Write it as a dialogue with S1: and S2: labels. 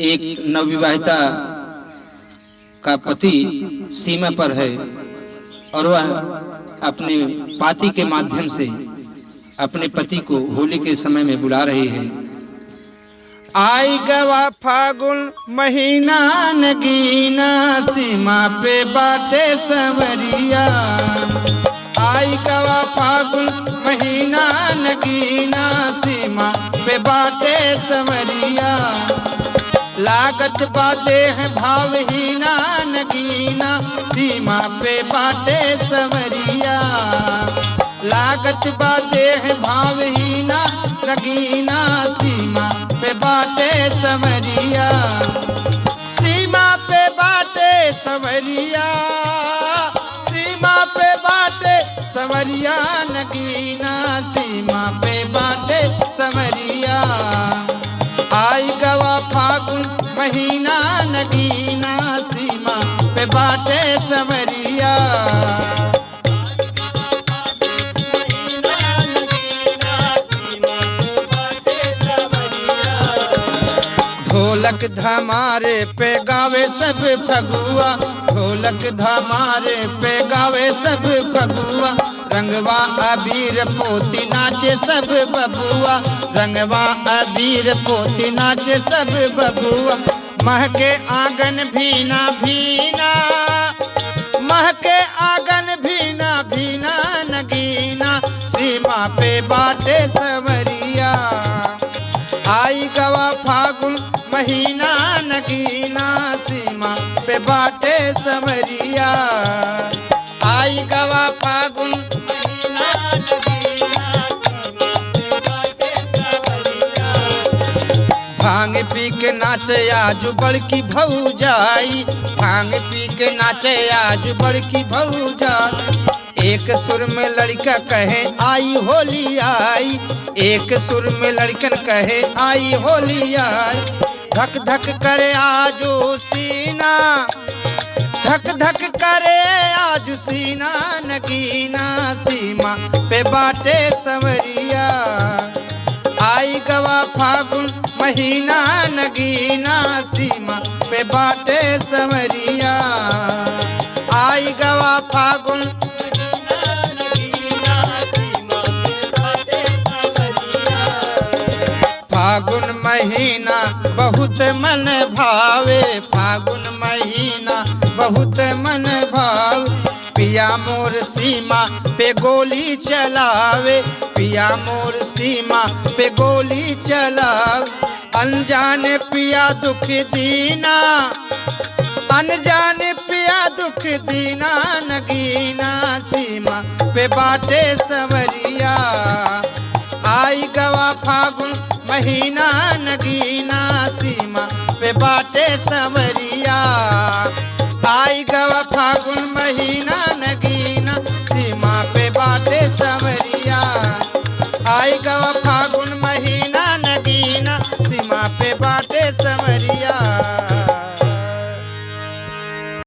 S1: एक नवविवाहिता का पति सीमा पर है और वह अपने पाती के माध्यम से अपने पति को होली के समय में बुला रही है।
S2: आई गवा फागुन महीना नगीना सीमा पे बाटे सवरिया। आई गवा फागुन महीना नगीना सीमा पे बाटे सवरिया। लागत बाते हैं भावहीना नगीना सीमा पे बाटे सवरिया। लागत बाते हैं भावहीना नगीना सीमा पे बाटे सवरिया। सीमा पे बाटे सवरिया, सीमा पे बाटे सवरिया नगीना सीमा पे बाटे सवरिया। आई गवा फागुन महीना नगीना सीमा पे बाटे सवरिया। ढोलक धमारे पे गावे सब फगुआ। ढोलक धमारे पे गावे सब फगुआ। रंगवा अबीर पोती नाचे सब बबुआ। रंगवा अबीर पोती नाचे सब बबुआ। महके आंगन भीना भीना, महके आंगन भीना भीना नगीना सीमा पे बाटे सवरिया। आई गवा फागुन महीना नगीना सीमा पे बाटे सवरिया। आई गवा फागुन महीना नगीना सीमा पे बाटे सवरिया। भांग पी के नाचे आज बड़की भौजाई। भांग पी के नाचे आज बड़की भौजाई। एक सुर में लड़का कहे आई होली आई। एक सुर में लड़कन कहे आई होली आई। धक धक करे आजू सीना, धक धक करे आजू सीना नगीना सीमा पे बाटे सवरिया। आई गवा फागुन महीना नगीना सीमा पे बाटे सवरिया। आई गवा फागुन फागुन महीना बहुत मन भावे। फागुन महीना बहुत मन भाव। पिया मोर सीमा पे गोली चलावे। पिया मोर सीमा पे गोली चलावे। अनजान पिया दुख दीना, अनजान पिया दुख दीना नगीना सीमा पे बाटे सवरिया। आई गवा फागुन महीना नगीना सीमा पे बाटे सवरिया। आई गवा फागुन महीना नगीना सीमा पे बाटे सवरिया। आई